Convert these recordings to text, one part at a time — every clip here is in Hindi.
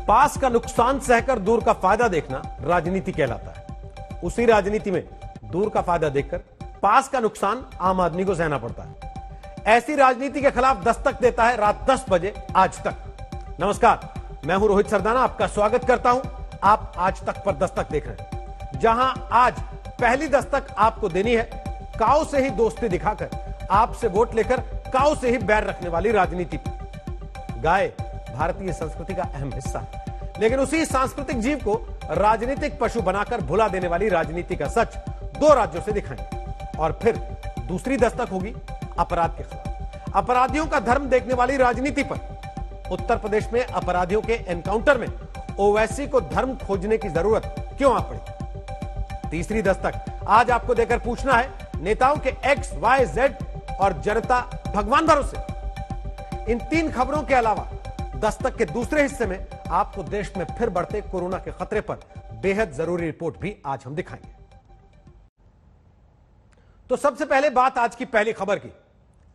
पास का नुकसान सहकर दूर का फायदा देखना राजनीति कहलाता है। उसी राजनीति में दूर का फायदा देखकर पास का नुकसान आम आदमी को सहना पड़ता है। ऐसी राजनीति के खिलाफ दस्तक देता है रात 10 बजे आज तक। नमस्कार, मैं हूं रोहित सरदाना, आपका स्वागत करता हूं। आप आज तक पर दस्तक देख रहे हैं, जहां आज पहली दस्तक आपको देनी है काऊ से ही दोस्ती दिखाकर, आपसे वोट लेकर काऊ से ही बैर रखने वाली राजनीति पर। गाय भारतीय संस्कृति का अहम हिस्सा है, लेकिन उसी सांस्कृतिक जीव को राजनीतिक पशु बनाकर भुला देने वाली राजनीति का सच 2 राज्यों से दिखाएंगे। और फिर दूसरी दस्तक होगी अपराध के खिलाफ, अपराधियों का धर्म देखने वाली राजनीति पर। उत्तर प्रदेश में अपराधियों के एनकाउंटर में ओवैसी को धर्म खोजने की जरूरत क्यों आ पड़ी। तीसरी दस्तक आज आपको देकर पूछना है, नेताओं के X, Y, Z और जनता भगवान भरोसे। इन 3 खबरों के अलावा दस्तक के दूसरे हिस्से में आपको देश में फिर बढ़ते कोरोना के खतरे पर बेहद जरूरी रिपोर्ट भी आज हम दिखाएंगे। तो सबसे पहले बात आज की पहली खबर की।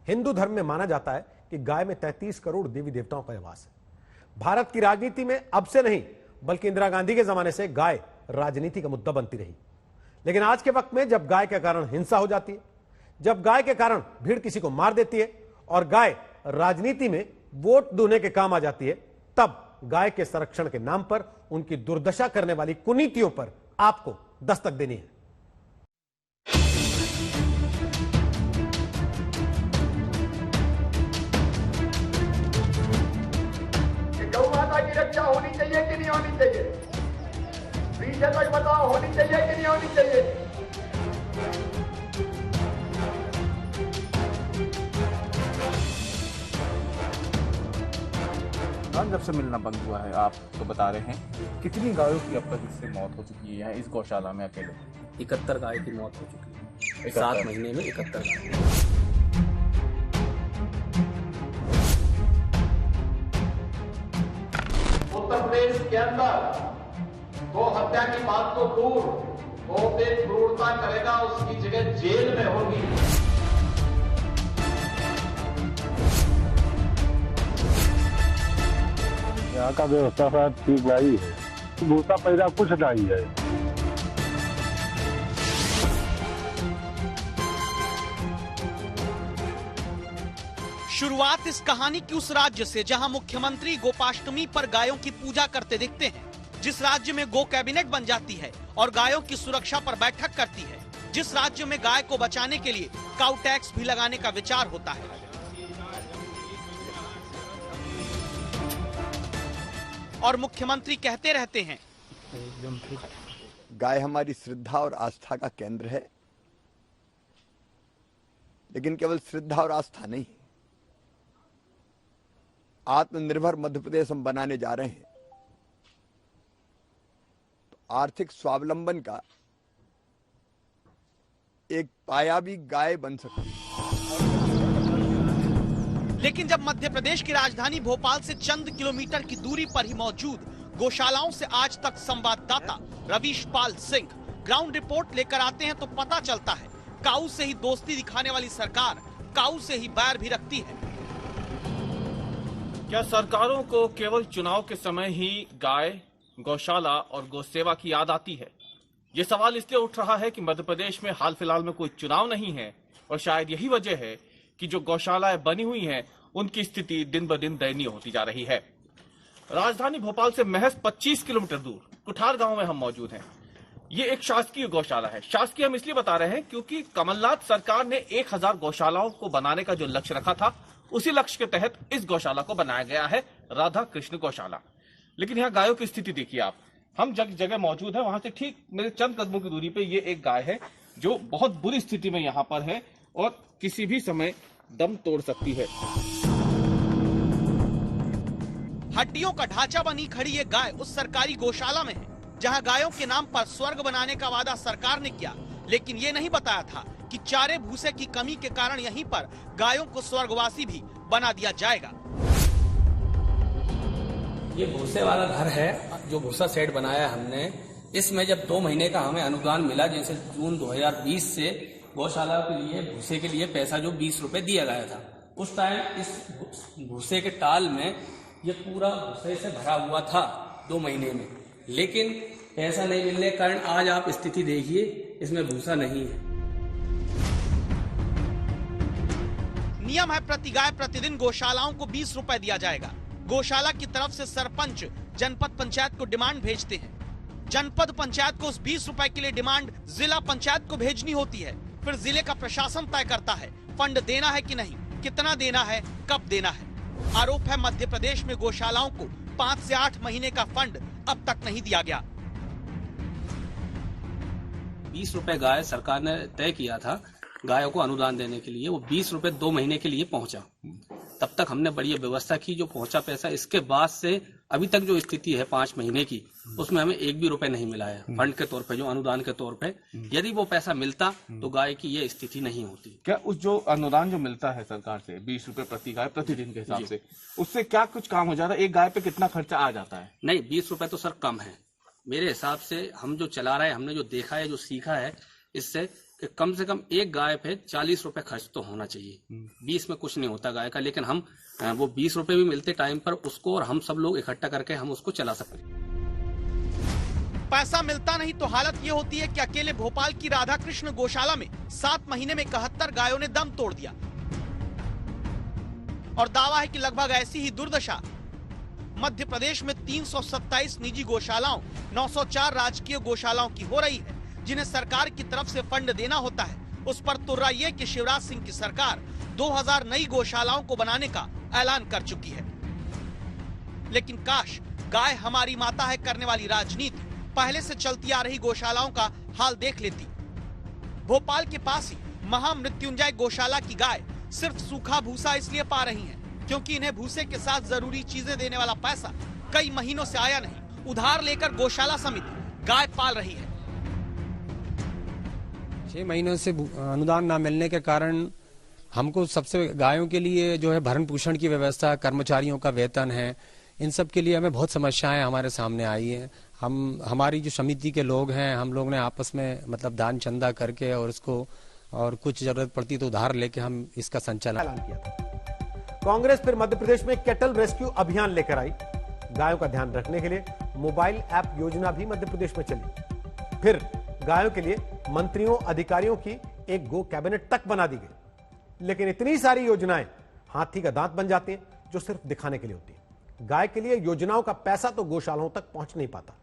हिंदू धर्म में माना जाता है कि गाय में 33 करोड़ देवी देवताओं का वास है। भारत की राजनीति में अब से नहीं, बल्कि इंदिरा गांधी के जमाने से गाय राजनीति का मुद्दा बनती रही। लेकिन आज के वक्त में जब गाय के कारण हिंसा हो जाती है, जब गाय के कारण भीड़ किसी को मार देती है और गाय राजनीति में वोट दूने के काम आ जाती है, तब गाय के संरक्षण के नाम पर उनकी दुर्दशा करने वाली कुनीतियों पर आपको दस्तक देनी है। गौ माता की रक्षा होनी चाहिए कि नहीं होनी चाहिए? बीच तक बताओ, होनी चाहिए कि नहीं होनी चाहिए? जब से मिलना बंद हुआ है, आप तो बता रहे हैं, कितनी गायों की अब तक इससे मौत हो चुकी है इस गौशाला में अकेले? 71 गाय की मौत हो चुकी है 7 महीने में। 71 गाय। उत्तर प्रदेश के अंदर गौ हत्या की बात तो दूर, गौ पे क्रूरता करेगा उसकी जगह जेल में होगी। यहाँ का व्यवस्था शायद ठीक नहीं है, भूसा पैदा कुछ नहीं है। शुरुआत इस कहानी की उस राज्य से जहां मुख्यमंत्री गोपाष्टमी पर गायों की पूजा करते दिखते हैं, जिस राज्य में गो कैबिनेट बन जाती है और गायों की सुरक्षा पर बैठक करती है, जिस राज्य में गाय को बचाने के लिए काऊ टैक्स भी लगाने का विचार होता है। और मुख्यमंत्री कहते रहते हैं, गाय हमारी श्रद्धा और आस्था का केंद्र है। लेकिन केवल श्रद्धा और आस्था नहीं, आत्मनिर्भर मध्य प्रदेश हम बनाने जा रहे हैं, तो आर्थिक स्वावलंबन का एक पाया भी गाय बन सकती है। लेकिन जब मध्य प्रदेश की राजधानी भोपाल से चंद किलोमीटर की दूरी पर ही मौजूद गौशालाओं से आज तक संवाददाता रवीश पाल सिंह ग्राउंड रिपोर्ट लेकर आते हैं, तो पता चलता है काऊ से ही दोस्ती दिखाने वाली सरकार काऊ से ही बैर भी रखती है। क्या सरकारों को केवल चुनाव के समय ही गाय, गौशाला और गौसेवा की याद आती है? ये सवाल इसलिए उठ रहा है कि मध्य प्रदेश में हाल फिलहाल में कोई चुनाव नहीं है और शायद यही वजह है कि जो गौशालाएं बनी हुई हैं उनकी स्थिति दिन ब दिन दयनीय होती जा रही है। राजधानी भोपाल से महज 25 किलोमीटर दूर कुठार गांव में हम मौजूद हैं। ये एक शासकीय गौशाला है। शासकीय हम इसलिए बता रहे हैं क्योंकि कमलनाथ सरकार ने 1000 गौशालाओं को बनाने का जो लक्ष्य रखा था, उसी लक्ष्य के तहत इस गौशाला को बनाया गया है, राधा कृष्ण गौशाला। लेकिन यहाँ गायों की स्थिति देखिए आप। हम जगह मौजूद है, वहां से ठीक मेरे चंद कदमों की दूरी पे ये एक गाय है जो बहुत बुरी स्थिति में यहाँ पर है और किसी भी समय दम तोड़ सकती है। हड्डियों का ढांचा बनी खड़ी ये गाय उस सरकारी गौशाला में है जहां गायों के नाम पर स्वर्ग बनाने का वादा सरकार ने किया, लेकिन ये नहीं बताया था कि चारे भूसे की कमी के कारण यहीं पर गायों को स्वर्गवासी भी बना दिया जाएगा। ये भूसे वाला घर है जो भूसा सेट बनाया हमने। इसमें जब 2 महीने का हमें अनुदान मिला, जैसे जून 2020 से गौशाला के लिए भूसे के लिए पैसा जो 20 रुपए दिया गया था, उस टाइम इस भूसे के टाल में ये पूरा भूसे से भरा हुआ था। 2 महीने में, लेकिन पैसा नहीं मिलने के कारण आज आप स्थिति देखिए, इसमें भूसा नहीं है। नियम है प्रति गाय प्रतिदिन गौशालाओं को 20 रुपए दिया जाएगा। गौशाला की तरफ से सरपंच जनपद पंचायत को डिमांड भेजते हैं। जनपद पंचायत को उस 20 रुपए के लिए डिमांड जिला पंचायत को भेजनी होती है। फिर जिले का प्रशासन तय करता है फंड देना है कि नहीं, कितना देना है, कब देना है। आरोप है मध्य प्रदेश में गौशालाओं को 5 से 8 महीने का फंड अब तक नहीं दिया गया। 20 रुपए गाय सरकार ने तय किया था गायों को अनुदान देने के लिए, वो 20 रुपए 2 महीने के लिए पहुंचा। तब तक हमने बड़ी व्यवस्था की, जो पहुंचा पैसा। इसके बाद से अभी तक जो स्थिति है 5 महीने की, उसमें हमें 1 भी रुपए नहीं मिला है फंड के तौर पे, जो अनुदान के तौर पे। यदि वो पैसा मिलता तो गाय की ये स्थिति नहीं होती। क्या उस जो अनुदान जो मिलता है सरकार से 20 रुपए प्रति गाय प्रतिदिन के हिसाब से, उससे क्या कुछ काम हो जाता है? एक गाय पे कितना खर्चा आ जाता है? नहीं, 20 रुपए तो सर कम है मेरे हिसाब से। हम जो चला रहे हैं, हमने जो देखा है, जो सीखा है, इससे कि कम से कम एक गाय पे 40 रुपए खर्च तो होना चाहिए। 20 में कुछ नहीं होता गाय का, लेकिन हम वो 20 रुपए भी मिलते टाइम पर उसको, और हम सब लोग इकट्ठा करके हम उसको चला सकते हैं। पैसा मिलता नहीं तो हालत ये होती है कि अकेले भोपाल की राधा कृष्ण गौशाला में 7 महीने में 71 गायों ने दम तोड़ दिया। और दावा है कि लगभग ऐसी ही दुर्दशा मध्य प्रदेश में 327 निजी गौशालाओं, 904 राजकीय गौशालाओं की हो रही है, जिन्हें सरकार की तरफ से फंड देना होता है। उस पर तुर्रा ये कि शिवराज सिंह की सरकार 2000 नई गौशालाओं को बनाने का ऐलान कर चुकी है। लेकिन काश गाय हमारी माता है करने वाली राजनीति पहले से चलती आ रही गौशालाओं का हाल देख लेती। भोपाल के पास ही महामृत्युंजय गौशाला की गाय सिर्फ सूखा भूसा इसलिए पा रही हैं क्योंकि इन्हें भूसे के साथ जरूरी चीजें देने वाला पैसा कई महीनों से आया नहीं। उधार लेकर गौशाला समिति गाय पाल रही है। 6 महीनों से अनुदान ना मिलने के कारण हमको सबसे गायों के लिए जो है भरण पोषण की व्यवस्था, कर्मचारियों का वेतन है, इन सब के लिए हमें बहुत समस्याएं हमारे सामने आई हैं। हमारी जो समिति के लोग हैं, हम लोग ने आपस में मतलब दान चंदा करके और इसको, और कुछ जरूरत पड़ती तो उधार लेके हम इसका संचालन ऐलान किया था। कांग्रेस फिर मध्य प्रदेश में कैटल रेस्क्यू अभियान लेकर आई। गायों का ध्यान रखने के लिए मोबाइल ऐप योजना भी मध्य प्रदेश में चली। फिर गायों के लिए मंत्रियों अधिकारियों की एक गो कैबिनेट तक बना दी गई। लेकिन इतनी सारी योजनाएं हाथी का दांत बन जाती हैं जो सिर्फ दिखाने के लिए होती है। गाय के लिए योजनाओं का पैसा तो गौशालाओं तक पहुंच नहीं पाता।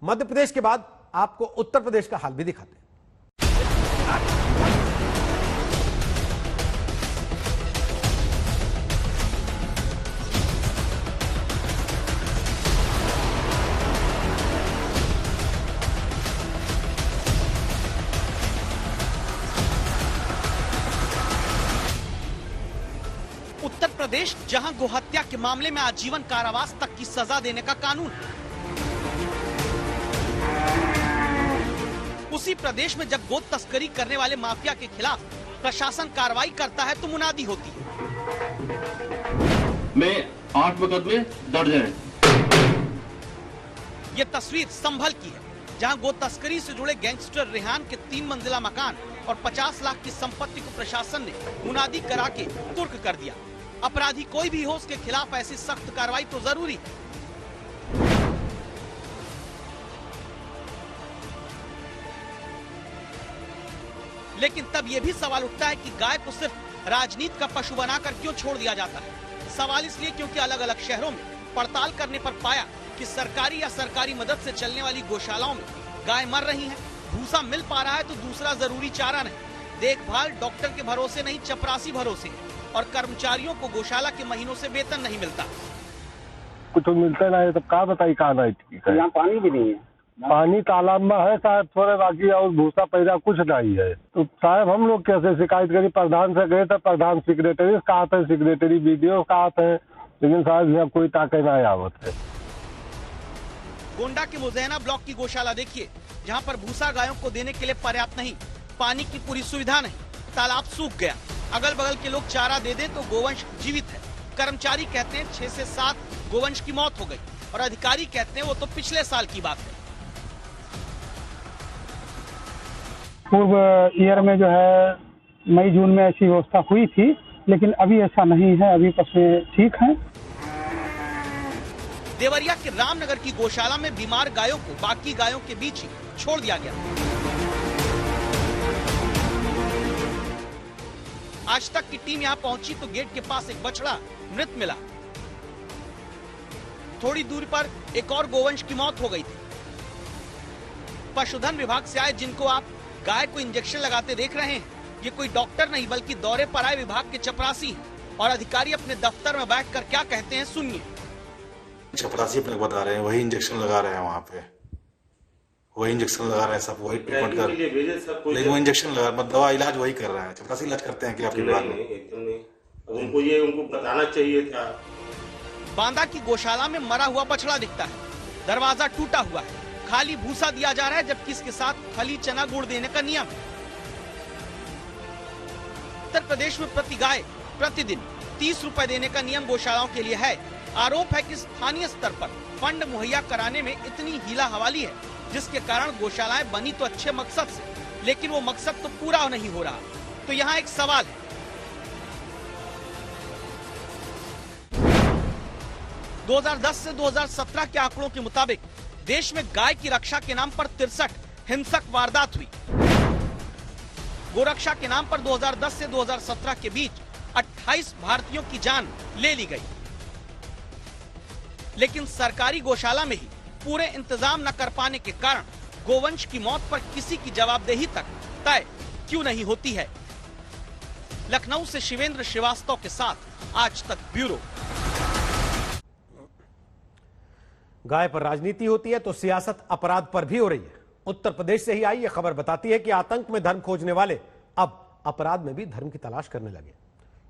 मध्य प्रदेश के बाद आपको उत्तर प्रदेश का हाल भी दिखाते हैं। उत्तर प्रदेश जहां गोहत्या के मामले में आजीवन कारावास तक की सजा देने का कानून है, उसी प्रदेश में जब गो तस्करी करने वाले माफिया के खिलाफ प्रशासन कार्रवाई करता है तो मुनादी होती है। में 8 मुकदमे दर्ज हैं। ये तस्वीर संभल की है, जहां गो तस्करी से जुड़े गैंगस्टर रेहान के 3 मंजिला मकान और 50 लाख की संपत्ति को प्रशासन ने मुनादी करा के कुर्क कर दिया। अपराधी कोई भी हो, उसके खिलाफ ऐसी सख्त कार्रवाई तो जरूरी है। लेकिन तब यह भी सवाल उठता है कि गाय को सिर्फ राजनीति का पशु बनाकर क्यों छोड़ दिया जाता है। सवाल इसलिए क्योंकि अलग अलग शहरों में पड़ताल करने पर पाया कि सरकारी या सरकारी मदद से चलने वाली गौशालाओं में गाय मर रही हैं, भूसा मिल पा रहा है तो दूसरा जरूरी चारा नहीं। देखभाल डॉक्टर के भरोसे नहीं, चपरासी भरोसे, और कर्मचारियों को गौशाला के महीनों से वेतन नहीं मिलता। कुछ मिलता नहीं तो क्या बताइए कहाँ नहीं। यहाँ पानी भी नहीं है। पानी तालाब में है शायद थोड़े, बाकी और भूसा पैदा कुछ नहीं है। तो साहब हम लोग कैसे शिकायत करी, प्रधान से गए थे, प्रधान सेक्रेटरी कहा थे, सेक्रेटरी वीडियो कहा थे, लेकिन साहब यहाँ कोई ताकत नहीं आवत है। गोंडा के मुजैना ब्लॉक की गौशाला देखिए, जहाँ पर भूसा गायों को देने के लिए पर्याप्त नहीं, पानी की पूरी सुविधा नहीं, तालाब सूख गया। अगल बगल के लोग चारा दे दें तो गोवंश जीवित है। कर्मचारी कहते हैं 6 से 7 गोवंश की मौत हो गई, और अधिकारी कहते हैं वो तो पिछले साल की बात है। पूर्व ईयर में जो है मई जून में ऐसी व्यवस्था हुई थी, लेकिन अभी ऐसा नहीं है। अभी पशुएं ठीक हैं। देवरिया के रामनगर की गौशाला में बीमार गायों को बाकी गायों के बीच ही छोड़ दिया गया। आज तक की टीम यहां पहुंची तो गेट के पास एक बछड़ा मृत मिला। थोड़ी दूरी पर एक और गोवंश की मौत हो गई थी। पशुधन विभाग से आए जिनको आप गाय को इंजेक्शन लगाते देख रहे हैं, ये कोई डॉक्टर नहीं बल्कि दौरे पर आए विभाग के चपरासी हैं। और अधिकारी अपने दफ्तर में बैठकर क्या कहते हैं सुनिए। चपरासी अपने बता रहे हैं, वही इंजेक्शन लगा रहे हैं, वहाँ पे वही इंजेक्शन लगा रहे हैं, सब वही ट्रीटमेंट कर, लेकिन वो इंजेक्शन लगा, मतलब दवा इलाज वही कर रहा है। चपरासी इलाज करते हैं कि आपके विभाग में? उनको ये उनको बताना चाहिए था। बांदा की गौशाला में मरा हुआ बछड़ा दिखता है, दरवाजा टूटा हुआ है, खाली भूसा दिया जा रहा है, जबकि इसके साथ खली चना गुड़ देने का नियम है। उत्तर प्रदेश में प्रति गाय प्रतिदिन 30 रुपए देने का नियम गौशालाओं के लिए है। आरोप है कि स्थानीय स्तर पर फंड मुहैया कराने में इतनी हीला हवाली है, जिसके कारण गौशालाएं बनी तो अच्छे मकसद से, लेकिन वो मकसद तो पूरा नहीं हो रहा। तो यहाँ एक सवाल है, 2010 से 2017 के आंकड़ों के मुताबिक देश में गाय की रक्षा के नाम पर 63 हिंसक वारदात हुई। गोरक्षा के नाम पर 2010 से 2017 के बीच 28 भारतीयों की जान ले ली गई। लेकिन सरकारी गौशाला में ही पूरे इंतजाम न कर पाने के कारण गोवंश की मौत पर किसी की जवाबदेही तक तय क्यों नहीं होती है। लखनऊ से शिवेंद्र श्रीवास्तव के साथ आज तक ब्यूरो। गाय पर राजनीति होती है तो सियासत अपराध पर भी हो रही है। उत्तर प्रदेश से ही आई यह खबर बताती है कि आतंक में धर्म खोजने वाले अब अपराध में भी धर्म की तलाश करने लगे।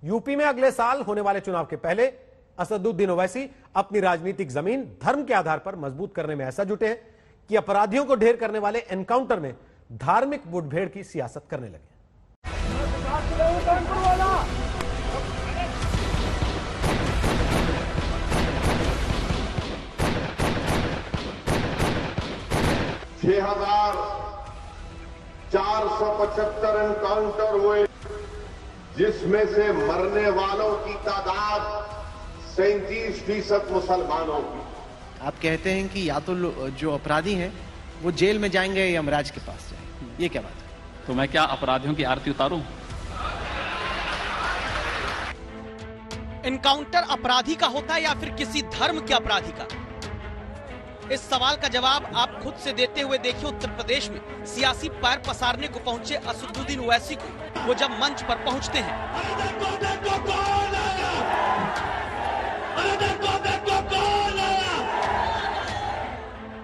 यूपी में अगले साल होने वाले चुनाव के पहले असदुद्दीन ओवैसी अपनी राजनीतिक जमीन धर्म के आधार पर मजबूत करने में ऐसा जुटे हैं कि अपराधियों को ढेर करने वाले एनकाउंटर में धार्मिक मुठभेड़ की सियासत करने लगे। $6,475 एनकाउंटर हुए, जिसमें से मरने वालों की तादाद 37% मुसलमानों की। आप कहते हैं कि या तो जो अपराधी हैं वो जेल में जाएंगे या यमराज के पास जाएंगे, ये क्या बात है? तो मैं क्या अपराधियों की आरती उतारूं? एनकाउंटर अपराधी का होता है या फिर किसी धर्म के अपराधी का? इस सवाल का जवाब आप खुद से देते हुए देखिए उत्तर प्रदेश में सियासी पैर पसारने को पहुंचे असदुद्दीन ओवैसी को। वो जब मंच पर पहुंचते हैं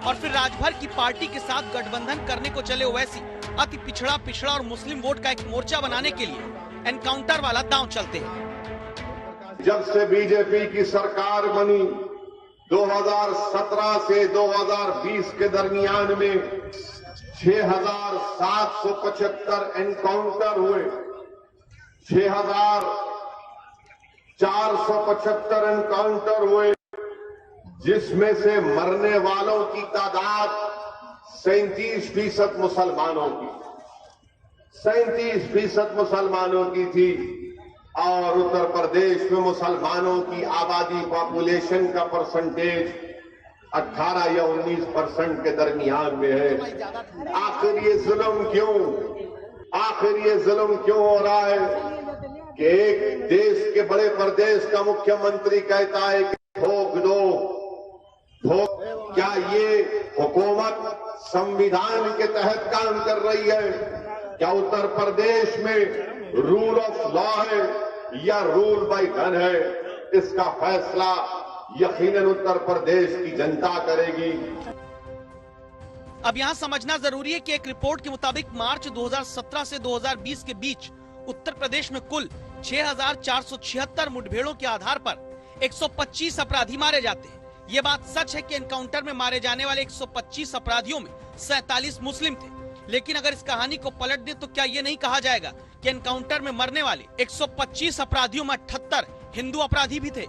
और फिर राजभर की पार्टी के साथ गठबंधन करने को चले ओवैसी अति पिछड़ा और मुस्लिम वोट का एक मोर्चा बनाने के लिए एनकाउंटर वाला दांव चलते हैं। जब से बीजेपी की सरकार बनी 2017 से 2020 के दरमियान में 6,775 एनकाउंटर हुए, 6,475 एनकाउंटर हुए, जिसमें से मरने वालों की तादाद 37% मुसलमानों की 37% मुसलमानों की थी। और उत्तर प्रदेश में मुसलमानों की आबादी पॉपुलेशन का परसेंटेज 18 या 19% के दरमियान में है। आखिर ये जुल्म क्यों हो रहा है कि एक देश के बड़े प्रदेश का मुख्यमंत्री कहता है कि ठोक दो। क्या ये हुकूमत संविधान के तहत काम कर रही है? क्या उत्तर प्रदेश में रूल ऑफ लॉ है या रूल बाय गन है? इसका फैसला यकीनन उत्तर प्रदेश की जनता करेगी। अब यहाँ समझना जरूरी है कि एक रिपोर्ट के मुताबिक मार्च 2017 से 2020 के बीच उत्तर प्रदेश में कुल 6,476 मुठभेड़ों के आधार पर 125 अपराधी मारे जाते हैं। ये बात सच है कि एनकाउंटर में मारे जाने वाले 125 अपराधियों में 47 मुस्लिम थे। लेकिन अगर इस कहानी को पलट दे तो क्या ये नहीं कहा जाएगा कि एनकाउंटर में मरने वाले 125 अपराधियों में 78 हिंदू अपराधी भी थे?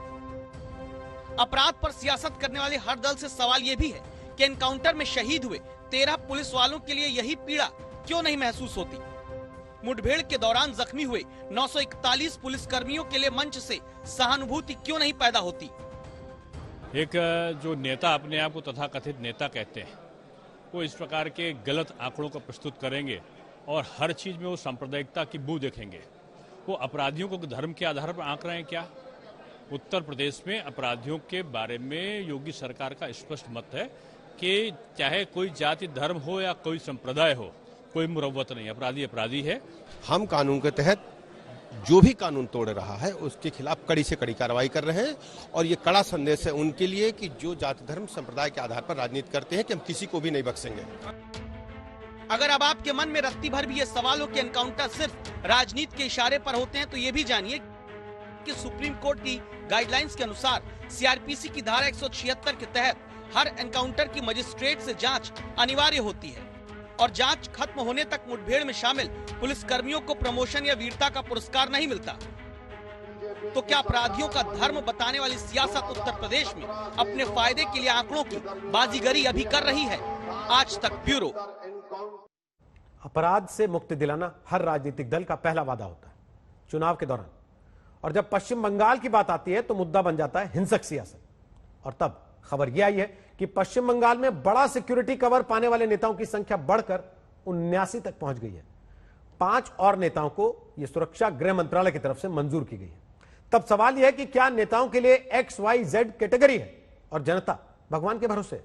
अपराध पर सियासत करने वाले हर दल से सवाल ये भी है कि एनकाउंटर में शहीद हुए 13 पुलिस वालों के लिए यही पीड़ा क्यों नहीं महसूस होती? मुठभेड़ के दौरान जख्मी हुए 941 पुलिस कर्मियों के लिए मंच से सहानुभूति क्यों नहीं पैदा होती? एक जो नेता अपने आप को तथाकथित नेता कहते हैं, वो इस प्रकार के गलत आंकड़ों को प्रस्तुत करेंगे और हर चीज में वो सांप्रदायिकता की बू देखेंगे। वो अपराधियों को धर्म के आधार पर आंक रहे हैं क्या? उत्तर प्रदेश में अपराधियों के बारे में योगी सरकार का स्पष्ट मत है कि चाहे कोई जाति धर्म हो या कोई संप्रदाय हो, कोई मुरव्वत नहीं, अपराधी अपराधी है। हम कानून के तहत जो भी कानून तोड़ रहा है उसके खिलाफ कड़ी से कड़ी कार्रवाई कर रहे हैं और ये कड़ा संदेश है उनके लिए कि जो जाति धर्म संप्रदाय के आधार पर राजनीति करते हैं कि हम किसी को भी नहीं बख्शेंगे। अगर अब आपके मन में रत्ती भर भी ये सवाल हो कि एनकाउंटर सिर्फ राजनीति के इशारे पर होते हैं, तो ये भी जानिए कि सुप्रीम कोर्ट की गाइडलाइंस के अनुसार सीआरपीसी की धारा 176 के तहत हर एनकाउंटर की मजिस्ट्रेट से जांच अनिवार्य होती है और जांच खत्म होने तक मुठभेड़ में शामिल पुलिस कर्मियों को प्रमोशन या वीरता का पुरस्कार नहीं मिलता। तो क्या अपराधियों का धर्म बताने वाली सियासत उत्तर प्रदेश में अपने फायदे के लिए आंकड़ों की बाजीगरी अभी कर रही है? आज तक ब्यूरो। अपराध से मुक्ति दिलाना हर राजनीतिक दल का पहला वादा होता है चुनाव के दौरान, और जब पश्चिम बंगाल की बात आती है तो मुद्दा बन जाता है हिंसक सियासत। और तब खबर यह आई है कि पश्चिम बंगाल में बड़ा सिक्योरिटी कवर पाने वाले नेताओं की संख्या बढ़कर 79 तक पहुंच गई है। 5 और नेताओं को यह सुरक्षा गृह मंत्रालय की तरफ से मंजूर की गई है। तब सवाल यह है कि क्या नेताओं के लिए XYZ कैटेगरी है और जनता भगवान के भरोसे?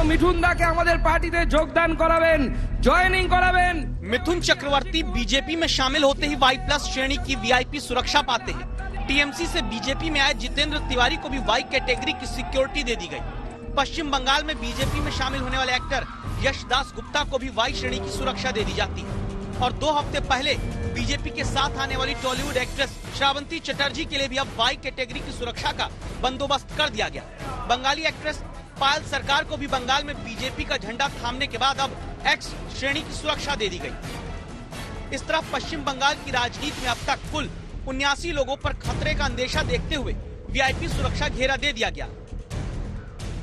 मिथुन दा के हमारे पार्टी में योगदान करावेन, ज्वाइनिंग करावेन। मिथुन चक्रवर्ती बीजेपी में शामिल होते ही Y+ श्रेणी की VIP सुरक्षा पाते हैं। टीएमसी से बीजेपी में आए जितेंद्र तिवारी को भी Y कैटेगरी की सिक्योरिटी दे दी गई। पश्चिम बंगाल में बीजेपी में शामिल होने वाले एक्टर यश दास गुप्ता को भी Y श्रेणी की सुरक्षा दे दी जाती है। और 2 हफ्ते पहले बीजेपी के साथ आने वाली टॉलीवुड एक्ट्रेस श्रावंती चटर्जी के लिए भी अब Y कैटेगरी की सुरक्षा का बंदोबस्त कर दिया गया। बंगाली एक्ट्रेस पायल सरकार को भी बंगाल में बीजेपी का झंडा थामने के बाद अब X श्रेणी की सुरक्षा दे दी गई। इस तरह पश्चिम बंगाल की राजनीति में अब तक कुल 79 लोगों पर खतरे का अंदेशा देखते हुए VIP सुरक्षा घेरा दे दिया गया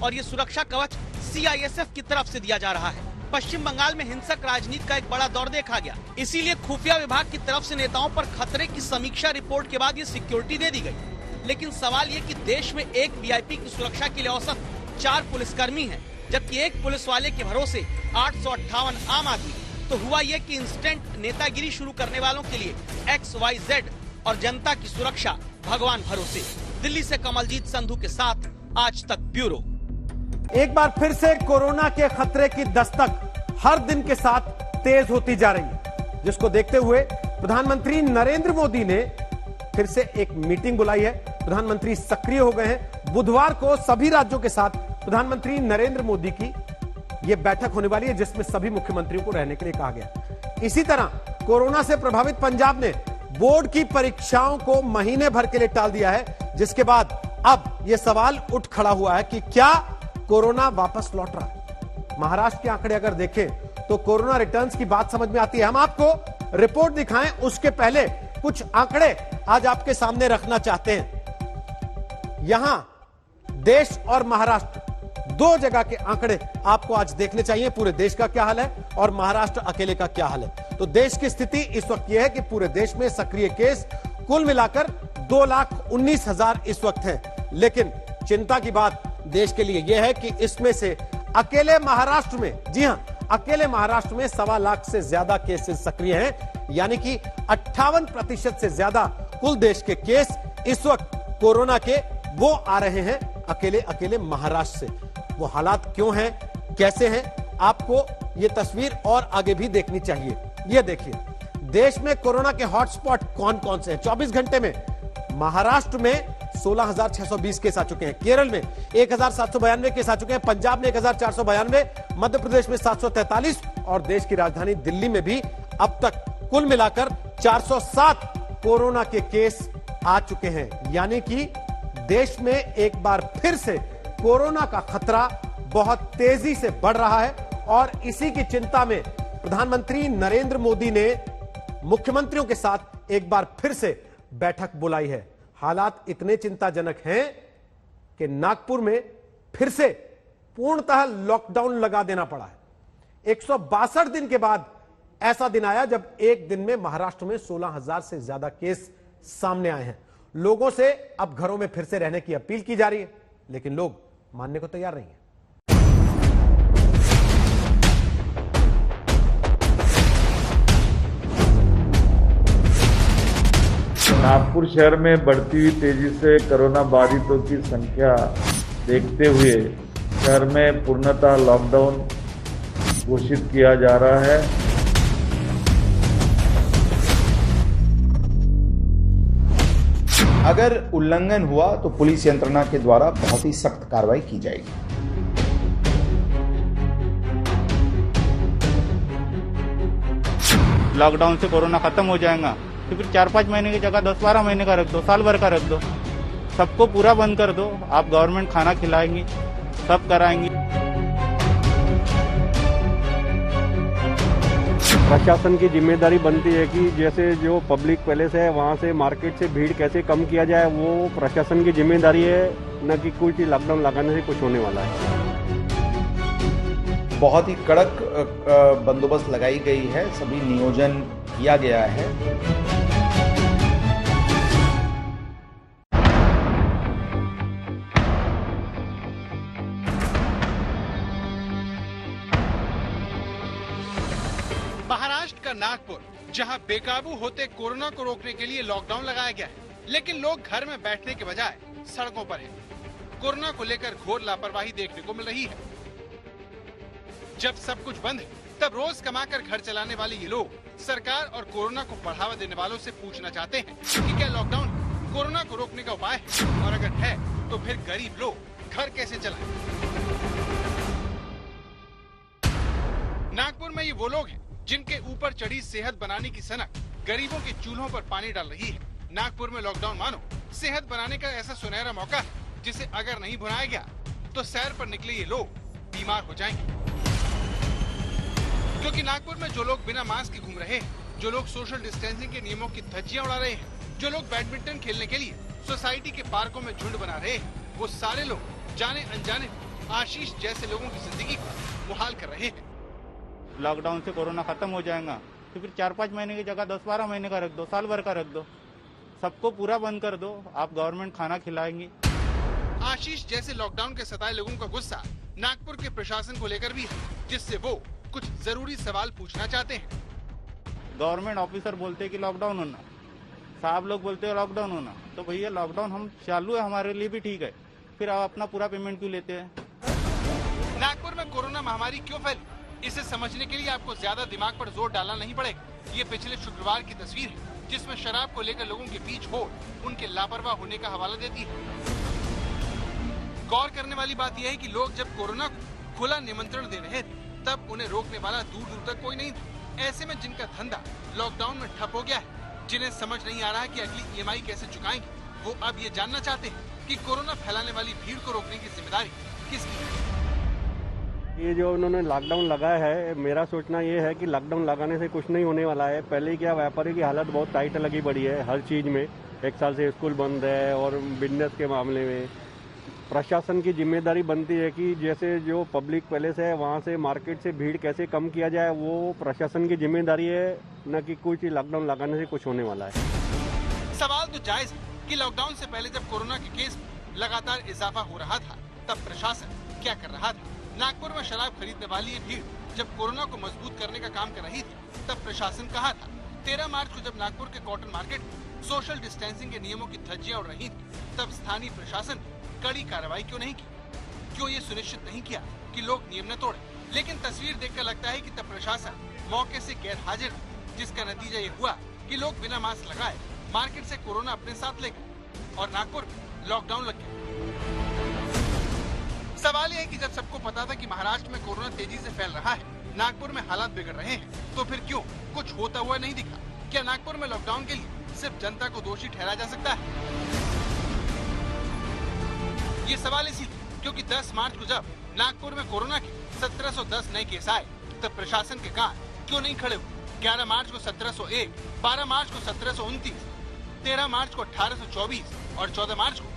और ये सुरक्षा कवच CISF की तरफ से दिया जा रहा है। पश्चिम बंगाल में हिंसक राजनीति का एक बड़ा दौर देखा गया, इसीलिए खुफिया विभाग की तरफ से नेताओं पर खतरे की समीक्षा रिपोर्ट के बाद ये सिक्योरिटी दे दी गई। लेकिन सवाल ये कि देश में एक VIP की सुरक्षा के लिए औसत 4 पुलिसकर्मी हैं, जबकि एक पुलिस वाले के भरोसे 858 आम आदमी। तो हुआ ये कि इंस्टेंट नेतागिरी शुरू करने वालों के लिए XYZ और जनता की सुरक्षा भगवान भरोसे। दिल्ली से कमलजीत संधू के साथ आज तक ब्यूरो। एक बार फिर से कोरोना के खतरे की दस्तक हर दिन के साथ तेज होती जा रही है, जिसको देखते हुए प्रधानमंत्री नरेंद्र मोदी ने फिर से एक मीटिंग बुलाई है। प्रधानमंत्री सक्रिय हो गए हैं। बुधवार को सभी राज्यों के साथ प्रधानमंत्री नरेंद्र मोदी की यह बैठक होने वाली है, जिसमें सभी मुख्यमंत्रियों को रहने के लिए कहा गया। इसी तरह कोरोना से प्रभावित पंजाब ने बोर्ड की परीक्षाओं को महीने भर के लिए टाल दिया है, जिसके बाद अब यह सवाल उठ खड़ा हुआ है कि क्या कोरोना वापस लौट रहा है। महाराष्ट्र के आंकड़े अगर देखें तो कोरोना रिटर्न्स की बात समझ में आती है। हम आपको रिपोर्ट दिखाएं उसके पहले कुछ आंकड़े आज आपके सामने रखना चाहते हैं। यहां देश और महाराष्ट्र 2 जगह के आंकड़े आपको आज देखने चाहिए। पूरे देश का क्या हाल है और महाराष्ट्र अकेले का क्या हाल है। तो देश की स्थिति इस वक्त यह है कि पूरे देश में सक्रिय केस कुल मिलाकर 2,19,000 इस वक्त हैं। लेकिन चिंता की बात देश के लिए यह है कि इसमें से अकेले महाराष्ट्र में, जी हां, अकेले महाराष्ट्र में 1.25 लाख से ज्यादा केसेस सक्रिय हैं, यानी कि 58% से ज्यादा कुल देश के केस इस वक्त कोरोना के वो आ रहे हैं अकेले महाराष्ट्र से। वो हालात क्यों हैं, कैसे हैं, आपको ये तस्वीर और आगे भी देखनी चाहिए। ये देखिए देश में कोरोना के हॉटस्पॉट कौन कौन से हैं। 24 घंटे में महाराष्ट्र में 16,620 केस आ चुके हैं, केरल में 1,792 केस आ चुके हैं, पंजाब में 1,492, मध्य प्रदेश में 743 और देश की राजधानी दिल्ली में भी अब तक कुल मिलाकर 407 कोरोना के केस आ चुके हैं। यानी कि देश में एक बार फिर से कोरोना का खतरा बहुत तेजी से बढ़ रहा है और इसी की चिंता में प्रधानमंत्री नरेंद्र मोदी ने मुख्यमंत्रियों के साथ एक बार फिर से बैठक बुलाई है। हालात इतने चिंताजनक हैं कि नागपुर में फिर से पूर्णतः लॉकडाउन लगा देना पड़ा है। 162 दिन के बाद ऐसा दिन आया जब एक दिन में महाराष्ट्र में 16,000 से ज्यादा केस सामने आए हैं। लोगों से अब घरों में फिर से रहने की अपील की जा रही है। लेकिन लोग मानने को तैयार नहीं है। नागपुर शहर में बढ़ती हुई तेजी से कोरोना बाधितों की संख्या देखते हुए शहर में पूर्णतः लॉकडाउन घोषित किया जा रहा है। अगर उल्लंघन हुआ तो पुलिस यंत्रणा के द्वारा बहुत ही सख्त कार्रवाई की जाएगी। लॉकडाउन से कोरोना खत्म हो जाएगा तो फिर 4-5 महीने की जगह 10-12 महीने का रख दो, साल भर का रख दो, सबको पूरा बंद कर दो। आप गवर्नमेंट खाना खिलाएंगी, सब कराएंगी। प्रशासन की जिम्मेदारी बनती है कि जैसे जो पब्लिक पैलेस है वहाँ से मार्केट से भीड़ कैसे कम किया जाए, वो प्रशासन की जिम्मेदारी है, न कि कुछ लॉकडाउन लगाने से कुछ होने वाला है। बहुत ही कड़क बंदोबस्त लगाई गई है, सभी नियोजन किया गया है। महाराष्ट्र का नागपुर, जहां बेकाबू होते कोरोना को रोकने के लिए लॉकडाउन लगाया गया है, लेकिन लोग घर में बैठने के बजाय सड़कों पर हैं। कोरोना को लेकर घोर लापरवाही देखने को मिल रही है। जब सब कुछ बंद है, तब रोज कमाकर घर चलाने वाले ये लोग सरकार और कोरोना को बढ़ावा देने वालों से पूछना चाहते हैं कि क्या लॉकडाउन कोरोना को रोकने का उपाय है, और अगर है तो फिर गरीब लोग घर कैसे चलाएं? नागपुर में ये वो लोग हैं जिनके ऊपर चढ़ी सेहत बनाने की सनक गरीबों के चूल्हों पर पानी डाल रही है। नागपुर में लॉकडाउन मानो सेहत बनाने का ऐसा सुनहरा मौका है जिसे अगर नहीं भुनाया गया तो सैर पर निकले ये लोग बीमार हो जाएंगे। क्योंकि नागपुर में जो लोग बिना मास्क के घूम रहे हैं, जो लोग सोशल डिस्टेंसिंग के नियमों की धज्जियां उड़ा रहे हैं, जो लोग बैडमिंटन खेलने के लिए सोसाइटी के पार्कों में झुंड बना रहे हैं, वो सारे लोग जाने अनजाने आशीष जैसे लोगों की जिंदगी को मुहाल कर रहे हैं। लॉकडाउन से कोरोना खत्म हो जाएगा तो फिर 4-5 महीने की जगह 10-12 महीने का रख दो, साल भर का रख दो, सबको पूरा बंद कर दो। आप गवर्नमेंट खाना खिलाएंगी। आशीष जैसे लॉकडाउन के सताए लोगों का गुस्सा नागपुर के प्रशासन को लेकर भी है, जिससे वो कुछ जरूरी सवाल पूछना चाहते हैं। गवर्नमेंट ऑफिसर बोलते हैं कि लॉकडाउन होना, साहब लोग बोलते हैं लॉकडाउन होना, तो भैया लॉकडाउन हम चालू है, हमारे लिए भी ठीक है, फिर आप अपना पूरा पेमेंट क्यों लेते हैं? नागपुर में कोरोना महामारी क्यों फैली, इसे समझने के लिए आपको ज्यादा दिमाग पर जोर डालना नहीं पड़ेगा। ये पिछले शुक्रवार की तस्वीर है, जिसमें शराब को लेकर लोगों के बीच होड़ उनके लापरवाह होने का हवाला देती है। गौर करने वाली बात यह है कि लोग जब कोरोना को खुला निमंत्रण दे रहे थे, तब उन्हें रोकने वाला दूर दूर तक कोई नहीं था। ऐसे में जिनका धंधा लॉकडाउन में ठप हो गया है, जिन्हें समझ नहीं आ रहा कि अगली EMI कैसे चुकाएंगे, वो अब ये जानना चाहते हैं कि कोरोना फैलाने वाली भीड़ को रोकने की जिम्मेदारी किसकी है। ये जो उन्होंने लॉकडाउन लगाया है, मेरा सोचना ये है कि लॉकडाउन लगाने से कुछ नहीं होने वाला है। पहले ही क्या, व्यापारी की हालत बहुत टाइट लगी पड़ी है हर चीज़ में। 1 साल से स्कूल बंद है और बिजनेस के मामले में प्रशासन की जिम्मेदारी बनती है कि जैसे जो पब्लिक पैलेस है वहाँ से मार्केट से भीड़ कैसे कम किया जाए, वो प्रशासन की जिम्मेदारी है, न कि कुछ लॉकडाउन लगाने से कुछ होने वाला है। सवाल तो जायज है कि लॉकडाउन से पहले जब कोरोना के केस में लगातार इजाफा हो रहा था, तब प्रशासन क्या कर रहा था? नागपुर में शराब खरीदने वाली ये भीड़ जब कोरोना को मजबूत करने का काम कर रही थी, तब प्रशासन कहाँ था? 13 मार्च को जब नागपुर के कॉटन मार्केट में सोशल डिस्टेंसिंग के नियमों की धज्जियां उड़ रही थी, तब स्थानीय प्रशासन कड़ी कार्रवाई क्यों नहीं की? क्यों ये सुनिश्चित नहीं किया कि लोग नियम न तोड़े? लेकिन तस्वीर देखकर लगता है कि तब प्रशासन मौके से गैर हाजिर था, जिसका नतीजा ये हुआ कि लोग बिना मास्क लगाए मार्केट से कोरोना अपने साथ ले गए और नागपुर में लॉकडाउन लग गया। सवाल यह है कि जब सबको पता था कि महाराष्ट्र में कोरोना तेजी से फैल रहा है, नागपुर में हालात बिगड़ रहे हैं, तो फिर क्यों कुछ होता हुआ नहीं दिखा? क्या नागपुर में लॉकडाउन के लिए सिर्फ जनता को दोषी ठहराया जा सकता है? ये सवाल इसीलिए क्योंकि 10 मार्च को जब नागपुर में कोरोना के 1710 नए केस आए, तब प्रशासन के कान क्यों नहीं खड़े हुए? 11 मार्च को 1701, 12 मार्च को 1729, 13 मार्च को 1824 और 14 मार्च को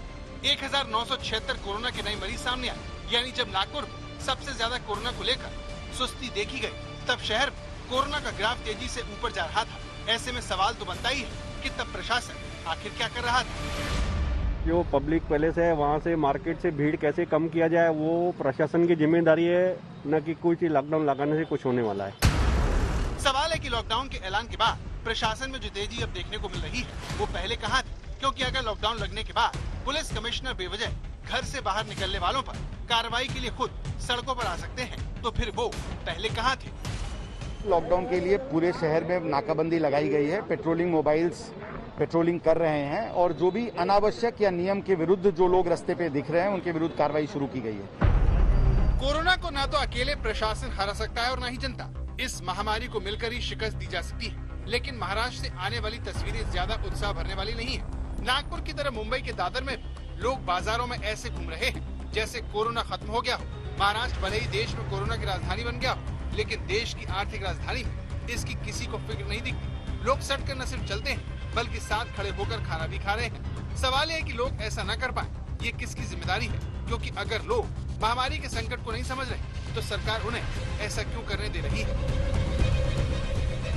1976 कोरोना के नए मरीज सामने आए। यानी जब नागपुर में सबसे ज्यादा कोरोना को लेकर सुस्ती देखी गई, तब शहर में कोरोना का ग्राफ तेजी से ऊपर जा रहा था। ऐसे में सवाल तो बनता ही है कि तब प्रशासन आखिर क्या कर रहा था? जो पब्लिक पैलेस है वहाँ से मार्केट से भीड़ कैसे कम किया जाए वो प्रशासन की जिम्मेदारी है, न कि कुछ लॉकडाउन लगाने से कुछ होने वाला है। सवाल है कि लॉकडाउन के ऐलान के बाद प्रशासन में जो तेजी अब देखने को मिल रही है वो पहले कहाँ थी, क्योंकि अगर लॉकडाउन लगने के बाद पुलिस कमिश्नर बेवजह घर से बाहर निकलने वालों पर कार्रवाई के लिए खुद सड़कों पर आ सकते हैं, तो फिर वो पहले कहाँ थे। लॉकडाउन के लिए पूरे शहर में नाकाबंदी लगाई गई है, पेट्रोलिंग मोबाइल्स पेट्रोलिंग कर रहे हैं और जो भी अनावश्यक या नियम के विरुद्ध जो लोग रास्ते पे दिख रहे हैं उनके विरुद्ध कार्रवाई शुरू की गई है। कोरोना को न तो अकेले प्रशासन हरा सकता है और न ही जनता। इस महामारी को मिलकर ही शिकस्त दी जा सकती है, लेकिन महाराष्ट्र से आने वाली तस्वीरें ज्यादा उत्साह भरने वाली नहीं है। नागपुर की तरह मुंबई के दादर में लोग बाजारों में ऐसे घूम रहे हैं जैसे कोरोना खत्म हो गया हो। महाराष्ट्र भले ही देश में कोरोना की राजधानी बन गया हो, लेकिन देश की आर्थिक राजधानी में इसकी किसी को फिक्र नहीं दिखती। लोग सट कर न सिर्फ चलते हैं बल्कि साथ खड़े होकर खाना भी खा रहे हैं। सवाल है कि लोग ऐसा न कर पाए, ये किसकी जिम्मेदारी है? क्योंकि अगर लोग महामारी के संकट को नहीं समझ रहे तो सरकार उन्हें ऐसा क्यों करने दे रही है?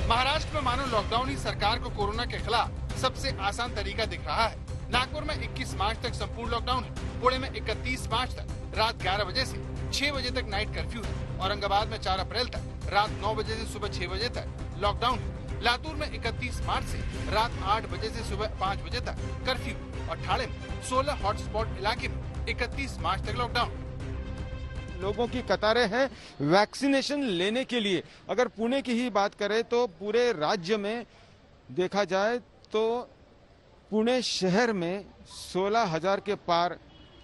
महाराष्ट्र में मानो लॉकडाउन ही सरकार को कोरोना के खिलाफ सबसे आसान तरीका दिख रहा है। नागपुर में 21 मार्च तक संपूर्ण लॉकडाउन है। पुणे में 31 मार्च तक रात 11 बजे से 6 बजे तक नाइट कर्फ्यू है। औरंगाबाद में 4 अप्रैल तक रात 9 बजे से सुबह 6 बजे तक लॉकडाउन है। लातूर में 31 मार्च से रात 8 बजे से सुबह 5 बजे तक कर्फ्यू और ठाणे में 16 हॉटस्पॉट इलाके में 31 मार्च तक लॉकडाउन। लोगों की कतारें हैं वैक्सीनेशन लेने के लिए। अगर पुणे की ही बात करें तो पूरे राज्य में देखा जाए तो पुणे शहर में 16,000 के पार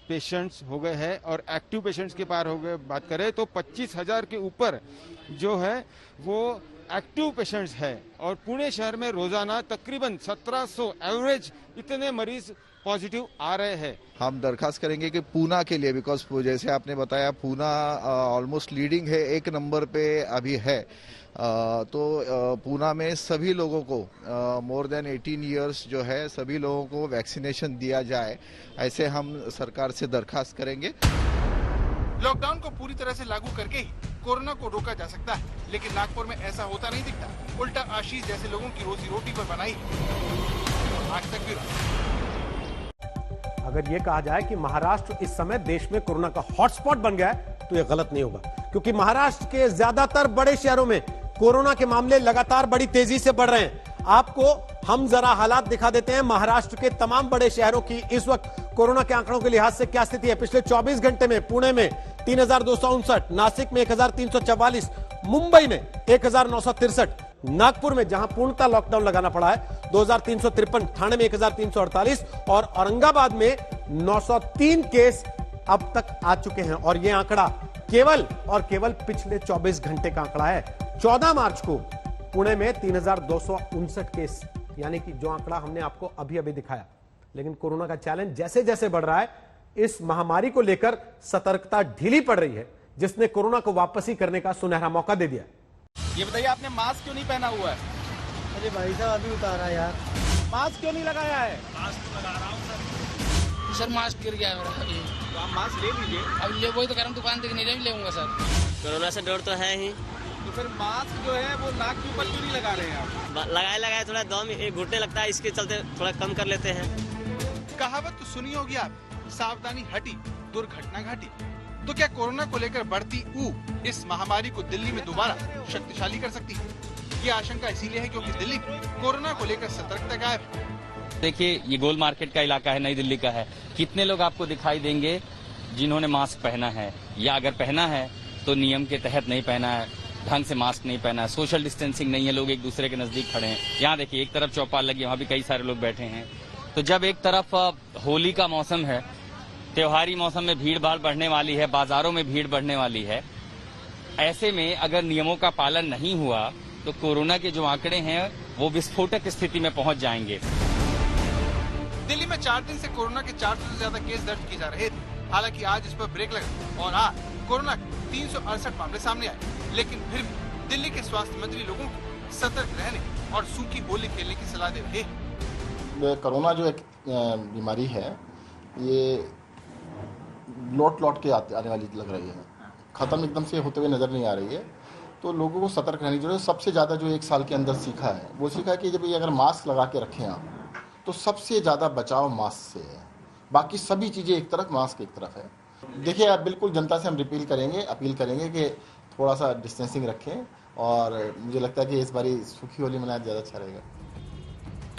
पेशेंट्स हो गए हैं और एक्टिव पेशेंट्स के पार हो गए। बात करें तो 25,000 के ऊपर जो है वो एक्टिव पेशेंट्स है और पुणे शहर में रोजाना तकरीबन 1700 एवरेज इतने मरीज पॉजिटिव आ रहे हैं। हम दरखास्त करेंगे कि पूना के लिए, बिकॉज जैसे आपने बताया पूना ऑलमोस्ट लीडिंग है, 1 नंबर पे अभी है। तो पूना में सभी लोगों को मोर देन 18 इयर्स जो है सभी लोगों को वैक्सीनेशन दिया जाए, ऐसे हम सरकार से दरखास्त करेंगे। लॉकडाउन को पूरी तरह से लागू करके ही कोरोना को रोका जा सकता है, लेकिन नागपुर में ऐसा होता नहीं दिखता। उल्टा आशीष जैसे लोगों की रोजी रोटी पर बनाई आज तक भी। अगर ये कहा जाए कि महाराष्ट्र इस समय देश में कोरोना का हॉटस्पॉट बन गया है तो यह गलत नहीं होगा, क्योंकि महाराष्ट्र के ज्यादातर बड़े शहरों में कोरोना के मामले लगातार बड़ी तेजी से बढ़ रहे हैं। आपको हम जरा हालात दिखा देते हैं महाराष्ट्र के तमाम बड़े शहरों की इस वक्त कोरोना के आंकड़ों के लिहाज से क्या स्थिति है। पिछले 24 घंटे में पुणे में 3,259, नासिक में 1,344, मुंबई में 1,963, नागपुर में जहां पूर्णतः लॉकडाउन लगाना पड़ा है 2,353, ठाणे में 1,348 और औरंगाबाद में 903 केस अब तक आ चुके हैं। और यह आंकड़ा केवल और केवल पिछले 24 घंटे का आंकड़ा है। 14 मार्च को पुणे में 3,259 केस, यानी कि जो आंकड़ा हमने आपको अभी अभी दिखाया। लेकिन कोरोना का चैलेंज जैसे जैसे बढ़ रहा है, इस महामारी को लेकर सतर्कता ढीली पड़ रही है, जिसने कोरोना को वापसी करने का सुनहरा मौका दे दिया। ये बताइए, आपने मास्क क्यों नहीं पहना हुआ है? अरे भाई साहब अभी उतारा यार। मास्क क्यों नहीं लगाया है? मास्क तो लगा रहा हूँ सर मास्क गिर गया मेरा। तो आप मास्क ले लीजिए। अब ले वही तो कह रहा हूँ, दुकान देख नहीं लेऊंगा सर। कोरोना से डर तो है ही, तो फिर मास्क जो है वो नाक के ऊपर क्यों नहीं लगा रहे हैं आप? लगाए थोड़ा दम घुटने लगता है, इसके चलते थोड़ा कम कर लेते हैं। कहावत तो सुनी होगी आप, सावधानी हटी दुर्घटना घटी। तो क्या कोरोना को लेकर बढ़ती ऊब इस महामारी को दिल्ली में दोबारा शक्तिशाली कर सकती है? ये आशंका इसीलिए है क्योंकि दिल्ली में कोरोना को लेकर सतर्कता गायब है। देखिए, ये गोल मार्केट का इलाका है, नई दिल्ली का है। कितने लोग आपको दिखाई देंगे जिन्होंने मास्क पहना है, या अगर पहना है तो नियम के तहत नहीं पहना है, ढंग से मास्क नहीं पहना है, सोशल डिस्टेंसिंग नहीं है, लोग एक दूसरे के नजदीक खड़े हैं। यहाँ देखिए, एक तरफ चौपाल लगी, वहाँ भी कई सारे लोग बैठे हैं। तो जब एक तरफ होली का मौसम है, त्योहारी मौसम में भीड़ भाड़ बढ़ने वाली है, बाजारों में भीड़ बढ़ने वाली है, ऐसे में अगर नियमों का पालन नहीं हुआ तो कोरोना के जो आंकड़े हैं वो विस्फोटक स्थिति में पहुंच जाएंगे। दिल्ली में 4 दिन से कोरोना के 400 से ज्यादा केस दर्ज किए जा रहे थे। हालांकि आज इस पर ब्रेक लगा और आज कोरोना के 368 मामले सामने आए। लेकिन फिर भी दिल्ली के स्वास्थ्य मंत्री लोगों को सतर्क रहने और सूखी होली खेलने की सलाह दे रहे हैं। कोरोना जो एक बीमारी है, ये लौट के आने वाली लग रही है, खत्म एकदम से होते हुए नजर नहीं आ रही है। तो लोगों को सतर्क रहने की जरूरत है। सबसे ज़्यादा जो 1 साल के अंदर सीखा है वो सीखा है कि जब ये अगर मास्क लगा के रखें आप, तो सबसे ज़्यादा बचाव मास्क से है। बाकी सभी चीज़ें एक तरफ, मास्क एक तरफ है। देखिए, आप बिल्कुल जनता से हम अपील करेंगे कि थोड़ा सा डिस्टेंसिंग रखें, और मुझे लगता है कि इस बारी सूखी होली मनाया ज़्यादा अच्छा रहेगा।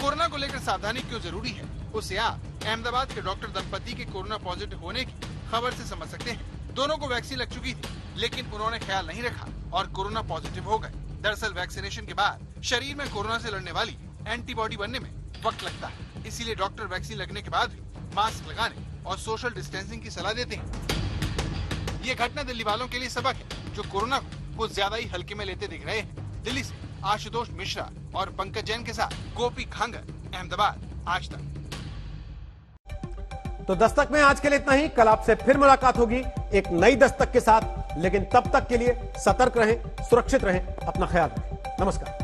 कोरोना को लेकर सावधानी क्यों जरूरी है, उसे आप अहमदाबाद के डॉक्टर दंपति के कोरोना पॉजिटिव होने की खबर से समझ सकते हैं। दोनों को वैक्सीन लग चुकी थी, लेकिन उन्होंने ख्याल नहीं रखा और कोरोना पॉजिटिव हो गए। दरअसल वैक्सीनेशन के बाद शरीर में कोरोना से लड़ने वाली एंटीबॉडी बनने में वक्त लगता है, इसीलिए डॉक्टर वैक्सीन लगने के बाद भी मास्क लगाने और सोशल डिस्टेंसिंग की सलाह देते हैं। ये घटना दिल्ली वालों के लिए सबक है, जो कोरोना को कुछ ज्यादा ही हल्के में लेते दिख रहे हैं। दिल्ली से आशुतोष मिश्रा और पंकज जैन के साथ गोपी खांगर, अहमदाबाद, आज तक। तो दस्तक में आज के लिए इतना ही। कल आपसे फिर मुलाकात होगी एक नई दस्तक के साथ, लेकिन तब तक के लिए सतर्क रहें, सुरक्षित रहें, अपना ख्याल रखें। नमस्कार।